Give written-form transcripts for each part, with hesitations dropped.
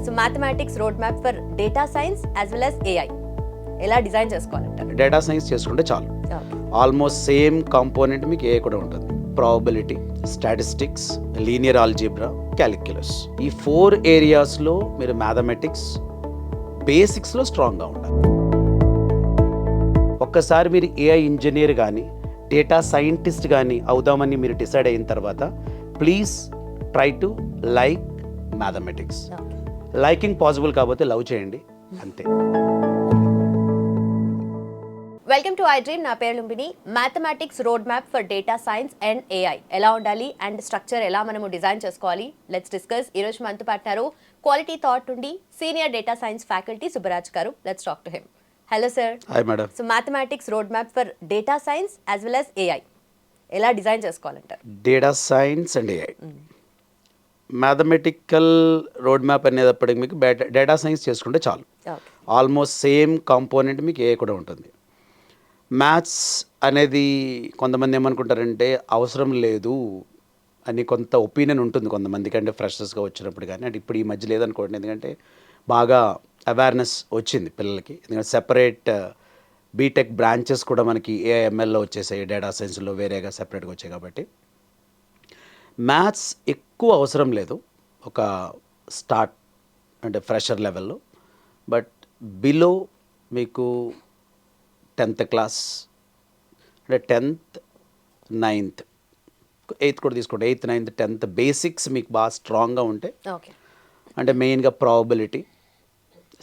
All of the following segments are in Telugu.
So mathematics road map for data science as well as AI ఎలా డిజైన్ చేసుకోవాలంటారు? డేటా సైన్స్ చేసుకుంటే చాలు. ఆల్మోస్ట్ సేమ్ కాంపోనెంట్ మీకు ఏ కూడా ఉంటుంది. Probability, statistics, linear algebra, calculus, ఈ 4 ఏరియాస్లో మీరు మ్యాథమెటిక్స్ బేసిక్స్లో స్ట్రాంగ్గా ఉండాలి. ఒక్కసారి మీరు ఏఐ ఇంజనీర్ కానీ డేటా సైంటిస్ట్ కానీ అవుదామని మీరు డిసైడ్ అయిన తర్వాత please try to like mathematics. Liking possible కాకపోతే లవ్ చేయండి, అంతే. Welcome to I dream. నా పేరు Lumbini. Mathematics road map for data science and AI ఎలా ఉండాలి అండ్ స్ట్రక్చర్ ఎలా మనము డిజైన్ చేసుకోవాలి, లెట్స్ డిస్కస్. ఈ రోజు మనతో పాటున్నారు క్వాలిటీ థాట్ నుండి senior data science faculty Subbaraj గారు. Let's talk to him. Hello sir. Hi madam. So mathematics road map for data science as well as AI ఎలా డిజైన్ చేసుకోవాలంటారు? Data science and AI mathematical road map అనేటప్పటికి మీకు డేటా సైన్స్ చేసుకుంటే చాలు. ఆల్మోస్ట్ సేమ్ కాంపోనెంట్ మీకు ఏ కూడా ఉంటుంది. మ్యాథ్స్ అనేది కొంతమంది ఏమనుకుంటారంటే అవసరం లేదు అని కొంత ఒపీనియన్ ఉంటుంది కొంతమందికి, అంటే ఫ్రెషర్స్గా వచ్చినప్పుడు కానీ. అంటే ఇప్పుడు ఈ మధ్య లేదనుకోండి, ఎందుకంటే బాగా అవేర్నెస్ వచ్చింది పిల్లలకి. ఎందుకంటే సెపరేట్ బీటెక్ బ్రాంచెస్ కూడా మనకి ఏఐఎంఎల్లో వచ్చేసాయి, డేటా సైన్స్లో వేరేగా సెపరేట్గా వచ్చాయి. కాబట్టి మ్యాథ్స్ ఎక్కువ అవసరం లేదు ఒక స్టార్ట్ అంటే ఫ్రెషర్ లెవెల్లో. బట్ బిలో మీకు 10th క్లాస్ అంటే 10th, 9th, 8th కూడా తీసుకోండి. 8th, 9th, 10th బేసిక్స్ మీకు బాగా స్ట్రాంగ్గా ఉంటే, అంటే మెయిన్గా probability,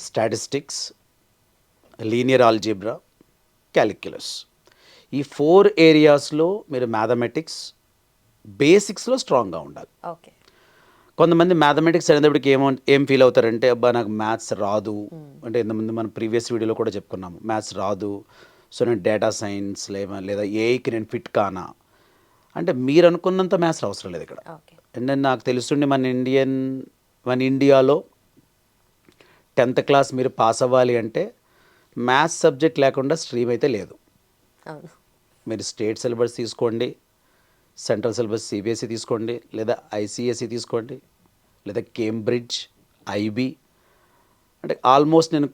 statistics, linear algebra, calculus, ఈ 4 ఏరియాస్లో మీరు మ్యాథమెటిక్స్ బేసిక్స్లో స్ట్రాంగ్గా ఉండాలి. కొంతమంది మ్యాథమెటిక్స్ అనేటప్పటికి ఏం ఫీల్ అవుతారంటే, అబ్బా నాకు మ్యాథ్స్ రాదు అంటే, ఇంతకుముందు మనం ప్రీవియస్ వీడియోలో కూడా చెప్పుకున్నాము, మ్యాథ్స్ రాదు, సో నేను డేటా సైన్స్ లేదా ఏఐకి నేను ఫిట్ కానా అంటే, మీరు అనుకున్నంత మ్యాథ్స్ అవసరం లేదు ఇక్కడ. అండ్ నాకు తెలుస్తుండి మన ఇండియాలో 10th క్లాస్ మీరు పాస్ అవ్వాలి అంటే మ్యాథ్స్ సబ్జెక్ట్ లేకుండా స్ట్రీమ్ అయితే లేదు. మీరు స్టేట్ సిలబస్ తీసుకోండి, సెంట్రల్ సిలబస్ సిబిఎస్ఈ తీసుకోండి, లేదా ఐసిఎస్ఈ తీసుకోండి, లేదా కేంబ్రిడ్జ్, ఐబీ. అంటే ఆల్మోస్ట్ నేను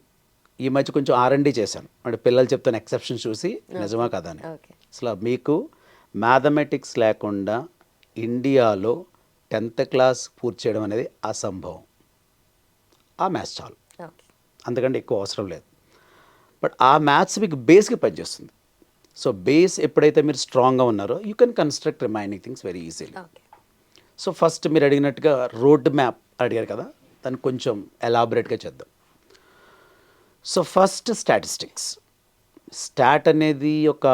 ఈ మధ్య కొంచెం R&D చేశాను, అంటే పిల్లలు చెప్తాను ఎక్సెప్షన్ చూసి నిజమా కదా అని. అసలు మీకు మ్యాథమెటిక్స్ లేకుండా ఇండియాలో 10th క్లాస్ పూర్తి చేయడం అనేది అసంభవం. ఆ మ్యాథ్స్ చాలు, అంతకంటే ఎక్కువ అవసరం లేదు. బట్ ఆ మ్యాథ్స్ మీకు బేస్గా పనిచేస్తుంది. సో బేస్ ఎప్పుడైతే మీరు స్ట్రాంగ్గా ఉన్నారో you can construct remaining things very easily. So first మీరు అడిగినట్టుగా రోడ్ మ్యాప్ అడిగారు కదా, దాన్ని కొంచెం ఎలాబరేట్గా చేద్దాం. So first statistics. స్టాట్ అనేది ఒక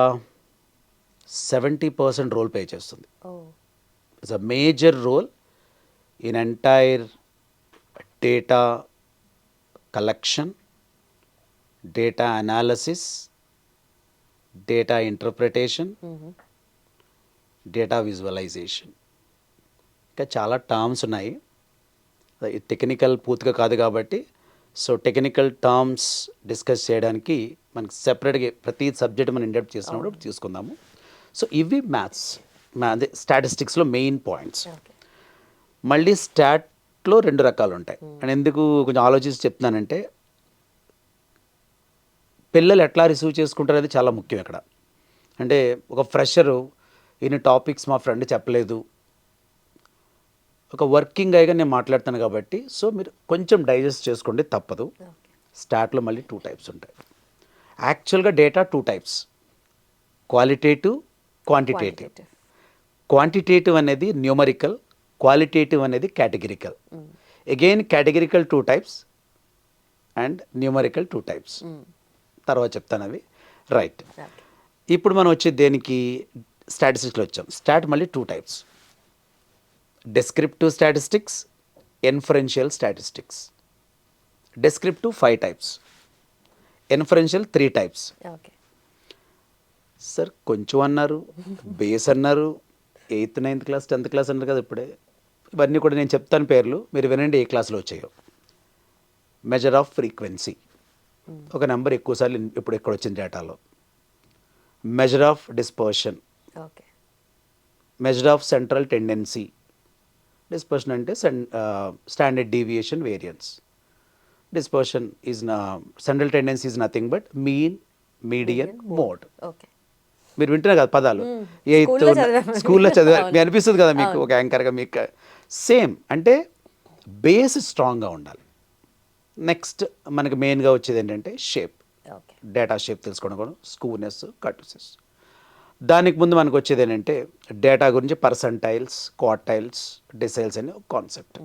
70% రోల్ ప్లే చేస్తుంది. It's a major role in entire data collection, data analysis, data interpretation, data visualisation. ఇంకా చాలా టర్మ్స్ ఉన్నాయి, టెక్నికల్ పూర్తిగా కాదు కాబట్టి. సో టెక్నికల్ టర్మ్స్ డిస్కస్ చేయడానికి మనకి సెపరేట్గా ప్రతి సబ్జెక్ట్ మనం ఇండెప్ట్ చేసినప్పుడు తీసుకుందాము. సో ఇవి మ్యాథ్స్ అదే స్టాటిస్టిక్స్లో మెయిన్ పాయింట్స్. మళ్ళీ స్టాట్లో 2 రకాలు ఉంటాయి. అండ్ ఎందుకు కొంచెం ఆలోచించి చెప్తున్నానంటే, పిల్లలు ఎట్లా రిసీవ్ చేసుకుంటారు అనేది చాలా ముఖ్యం ఇక్కడ. అంటే ఒక ఫ్రెషరు ఇన్ని టాపిక్స్ మా ఫ్రెండ్ చెప్పలేదు, ఒక వర్కింగ్ అయ్యగా నేను మాట్లాడుతాను కాబట్టి, సో మీరు కొంచెం డైజెస్ట్ చేసుకోండి, తప్పదు. స్టాట్లో మళ్ళీ 2 టైప్స్ ఉంటాయి. యాక్చువల్గా data 2 types, qualitative, quantitative. Quantitative అనేది న్యూమరికల్, క్వాలిటేటివ్ అనేది categorical. Again categorical 2 types and numerical 2 types. తర్వాత చెప్తాను అవి. రైట్, ఇప్పుడు మనం వచ్చే దేనికి స్టాటిస్టిక్స్లో వచ్చాం. స్టాట్ మళ్ళీ 2 types, descriptive statistics, inferential statistics. Descriptive 5 types, inferential 3 types. Sir కొంచెం అన్నారు, బేస్ అన్నారు, 8th, 9th class, 10th class అన్నారు కదా ఇప్పుడే. ఇవన్నీ కూడా నేను చెప్తాను పేర్లు, మీరు వినండి ఏ క్లాస్లో వచ్చాయో. మెజర్ ఆఫ్ ఫ్రీక్వెన్సీ, ఒక నెంబర్ ఎక్కువసార్లు ఇప్పుడు ఎక్కడ వచ్చింది డేటాలో. Measure of dispersion, measure of central tendency. Dispersion అంటే standard deviation, variance. Dispersion is central tendency is nothing but mean median mode. Okay. మీరు వింటున్నారు కదా పదాలు, స్కూల్లో చదివాము. స్కూల్లో చదివా అవును. మీ అనిపిస్తుంది కదా మీకు ఒక యాంకర్గా మీకు సేమ్. అంటే బేస్ స్ట్రాంగ్గా ఉండాలి. నెక్స్ట్ మనకి మెయిన్గా వచ్చేది ఏంటంటే షేప్, ఓకే. డేటా షేప్ తెలుసుకోవడం కూడా, స్కూనెస్ కర్టుసెస్. దానికి ముందు మనకు వచ్చేది ఏంటంటే డేటా గురించి పర్సంటైల్స్, క్వార్టైల్స్, డెసైల్స్ అనే ఒక కాన్సెప్ట్.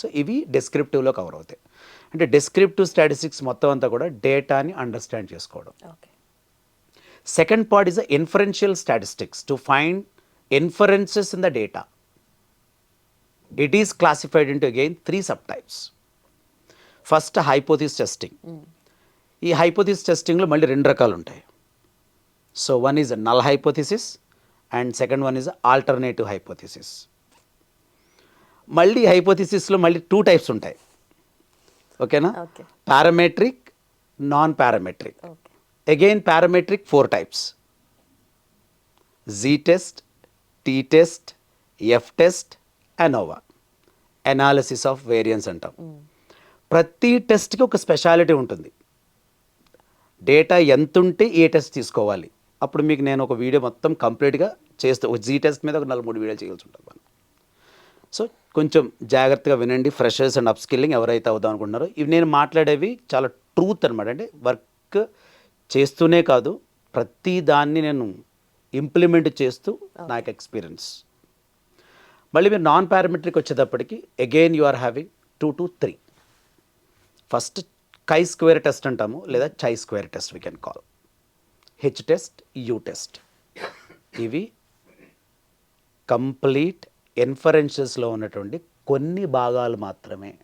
సో ఇవి డెస్క్రిప్టివ్లో కవర్ అవుతాయి. అంటే డెస్క్రిప్టివ్ స్టాటిస్టిక్స్ మొత్తం అంతా కూడా డేటాని అండర్స్టాండ్ చేసుకోవడం. Okay. Second part is the inferential statistics to find inferences in the data. It is classified into again 3 subtypes. First, hypothesis testing. ఈ hypothesis testing లో మళ్ళీ 2 రకాలు ఉంటాయి. So one is a null hypothesis and second one is a alternative hypothesis. మళ్ళీ హైపోథిసిస్లో మళ్ళీ 2 టైప్స్ ఉంటాయి. ఓకేనా? Okay. Parametric, non parametric. Okay. Again parametric 4 types: z-test, t-test, f-test, ANOVA, analysis of variance అంటాం. ప్రతి టెస్ట్కి ఒక స్పెషాలిటీ ఉంటుంది. డేటా ఎంత ఉంటే ఏ టెస్ట్ తీసుకోవాలి, అప్పుడు మీకు నేను ఒక వీడియో మొత్తం కంప్లీట్గా చేస్తూ ఒక జీ టెస్ట్ మీద ఒక 4-3 వీడియోలు చేయాల్సి ఉంటుంది మనం. సో కొంచెం జాగ్రత్తగా వినండి. ఫ్రెషర్స్ అండ్ అప్ స్కిల్లింగ్ ఎవరైతే అవుదాం అనుకుంటున్నారో, ఇవి నేను మాట్లాడేవి చాలా ట్రూత్ అనమాట. అంటే వర్క్ చేస్తూనే కాదు, ప్రతి దాన్ని నేను ఇంప్లిమెంట్ చేస్తూ నాకు ఎక్స్పీరియన్స్. మళ్ళీ మీరు నాన్ పారామెట్రిక్ వచ్చేటప్పటికి again you are having 2 to 3. First chi square test అంటాము, లేదా chi square test we can call, H test, U test. ఇవి కంప్లీట్ ఇన్ఫరెన్సెస్లో ఉన్నటువంటి కొన్ని భాగాలు మాత్రమే.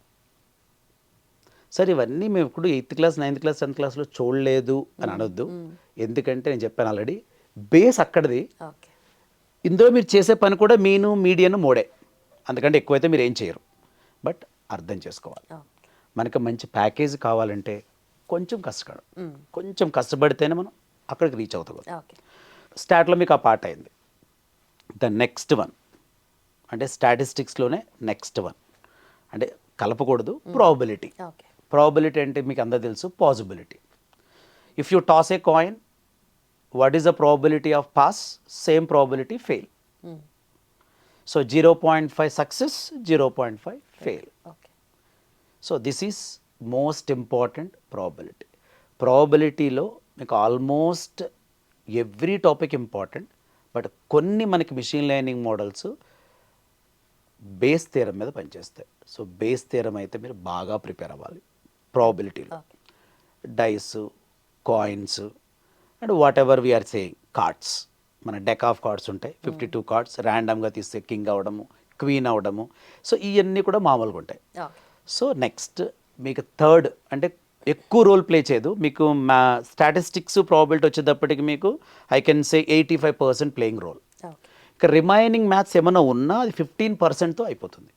సార్ ఇవన్నీ మేము ఇప్పుడు 8th class, 9th class, 10th క్లాస్లో చూడలేదు అని అనొద్దు. ఎందుకంటే నేను చెప్పాను ఆల్రెడీ, బేస్ అక్కడిది. ఓకే. ఇందులో మీరు చేసే పని కూడా మీను, మీడియన్, మోడే. అందుకంటే ఎక్కువైతే మీరు ఏం చేయరు. బట్ అర్థం చేసుకోవాలి. మనకు మంచి ప్యాకేజ్ కావాలంటే కొంచెం కొంచెం కష్టపడితేనే మనం అక్కడికి రీచ్ అవుతాం. ఓకే. స్టాట్లో మీకు ఆ పార్ట్ అయింది. ద నెక్స్ట్ వన్ అంటే స్టాటిస్టిక్స్లోనే నెక్స్ట్ వన్ అంటే కలపకూడదు, ప్రాబబిలిటీ. ఓకే. ప్రాబబిలిటీ అంటే మీకు అందరూ తెలుసు, possibility. If you toss a coin, what is the probability of pass? Same probability fail. So 0.5 success, 0.5 fail. Okay. So this is most important probability. ప్రాబబిలిటీలో మీకు almost every topic important. But కొన్ని మనకి machine learning models Bayes theorem మీద పనిచేస్తాయి. సో బేస్ థియరం అయితే మీరు బాగా ప్రిపేర్ అవ్వాలి. ప్రాబబిలిటీలో dice, coins and whatever we're saying, cards, మన డెక్ ఆఫ్ కార్డ్స్ ఉంటాయి, 52 కార్డ్స్ ర్యాండమ్గా తీస్తే కింగ్ అవ్వడము, క్వీన్ అవ్వడము. సో ఇవన్నీ కూడా మామూలుగా ఉంటాయి. సో నెక్స్ట్ మీకు థర్డ్ అంటే ఎక్కువ రోల్ ప్లే చేయదు. మీకు మా స్టాటిస్టిక్స్, ప్రాబబిలిటీ వచ్చేటప్పటికి మీకు I can say 85% playing role. ఇక రిమైనింగ్ మ్యాథ్స్ ఏమైనా ఉన్నా అది 15%తో అయిపోతుంది.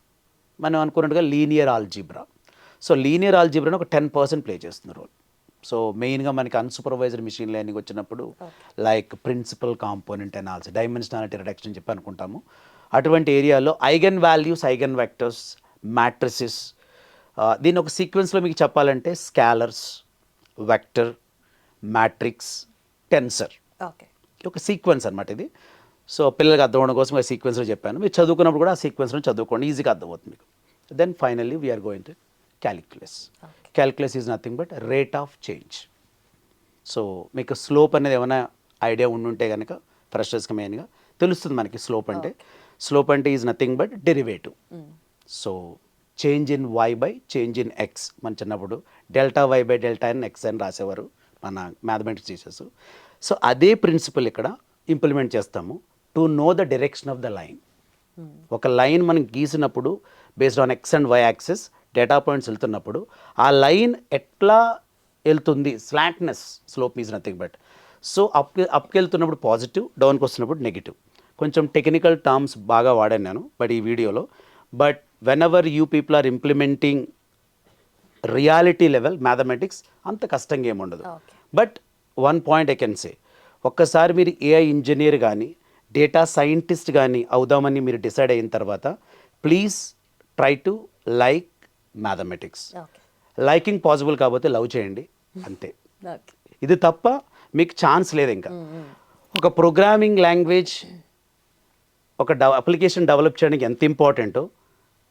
మనం అనుకున్నట్టుగా లీనియర్ ఆల్జీబ్రా. సో లీనియర్ ఆల్జీబ్రాని ఒక 10% ప్లే చేస్తుంది రోల్. సో మెయిన్గా మనకి అన్సూపర్వైజ్డ్ మిషన్ లెర్నింగ్ వచ్చినప్పుడు like principal component analysis, dimensionality reduction చెప్పి అనుకుంటాము. అటువంటి ఏరియాలో eigenvalues, eigenvectors, matrices, దీన్ని ఒక సీక్వెన్స్లో మీకు చెప్పాలంటే స్కాలర్స్, వెక్టర్, మ్యాట్రిక్స్, టెన్సర్, ఒక సీక్వెన్స్ అనమాట ఇది. సో పిల్లలకి అర్థం అవడం కోసం ఆ సీక్వెన్స్లో చెప్పాను. మీరు చదువుకున్నప్పుడు కూడా ఆ సీక్వెన్స్లో చదువుకోండి, ఈజీగా అర్థమవుతుంది మీకు. Then finally we are going to calculus. Calculus is nothing but rate of change. So మీకు స్లోప్ అనేది ఏమైనా ఐడియా ఉండుంటే కనుక ఫ్రెషర్స్కి మెయిన్గా తెలుస్తుంది మనకి స్లోప్ అంటే. స్లోప్ అంటే is nothing but derivative. So change in Y by change in X. మన చిన్నప్పుడు delta Y by delta in X అని రాసేవారు మన మ్యాథమెటిక్స్ టీచర్స్. సో అదే ప్రిన్సిపల్ ఇక్కడ ఇంప్లిమెంట్ చేస్తాము. To know the direction of the line. ఒక లైన్ మనం గీసినప్పుడు based on X and Y axis data points వెళ్తున్నప్పుడు ఆ లైన్ ఎట్లా వెళ్తుంది, slantness, slope is nothing but. So అప్కి వెళ్తున్నప్పుడు పాజిటివ్, డౌన్కి వస్తున్నప్పుడు నెగిటివ్. కొంచెం టెక్నికల్ టర్మ్స్ బాగా వాడాను నేను బట్ ఈ వీడియోలో. But whenever you people are implementing reality level mathematics అంత కష్టంగా ఏముండదు. But one point I can say, ఒక్కసారి మీరు ఏఐ ఇంజనీర్ కానీ డేటా సైంటిస్ట్ కానీ అవుదామని మీరు డిసైడ్ అయిన తర్వాత please try to like mathematics. Liking possible కాకపోతే లవ్ చేయండి అంతే. ఓకే. ఇది తప్ప మీకు ఛాన్స్ లేదు ఇంకా. ఒక ప్రోగ్రామింగ్ లాంగ్వేజ్ ఒక అప్లికేషన్ డెవలప్ చేయడానికి ఎంత ఇంపార్టెంటో,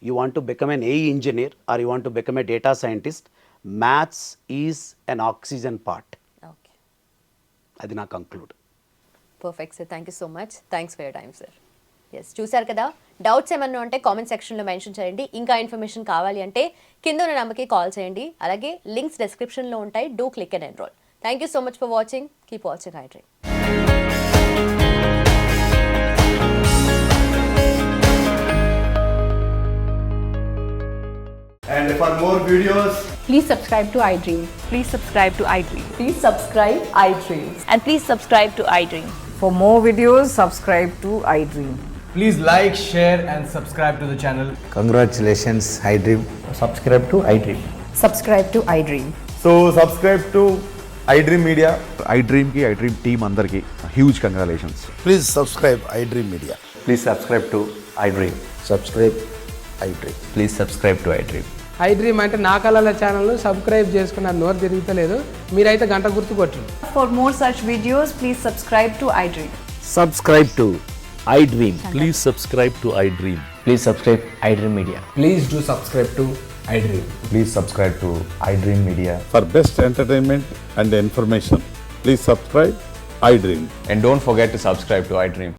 you want to become an AI engineer or you want to become a data scientist, maths is an oxygen part. Okay, అది నా conclude. Perfect sir. Thank you so much. Thanks for your time sir. Yes, చూసారు కదా, డౌట్స్ ఏమన్నా ఉంటే కామెంట్ సెక్షన్లో మెన్షన్ చేయండి. ఇంకా ఇన్ఫర్మేషన్ కావాలి అంటే కింద ఉన్న నెంబర్కి కాల్ చేయండి. అలాగే లింక్స్ డిస్క్రిప్షన్లో ఉంటాయి. Do click and enrol. Thank you so much for watching. Keep watching iDream. And for more videos, Please subscribe to iDream. Please subscribe to iDream. Please subscribe iDream. And please subscribe to iDream. For more videos, subscribe to iDream. please like, share, and subscribe to the channel. Congratulations, iDream. subscribe to iDream. Subscribe to iDream. So subscribe to iDream Media. iDream ki iDream team andarki huge congratulations. Please subscribe iDream Media. Please subscribe to iDream. Subscribe iDream. Please subscribe to iDream. iDream అంటే నా కళల ఛానల్ సబ్స్క్రైబ్ చేసుకున్న నోరు తిరుగుతలేదు. మీరైతే గంట గుర్తు కొట్టండి. For more such videos, please subscribe to iDream. Subscribe to iDream. Please subscribe to iDream. Please subscribe iDream Media. Please do subscribe to iDream. Please subscribe to iDream Media. For best entertainment and information, please subscribe iDream. And don't forget to subscribe to iDream.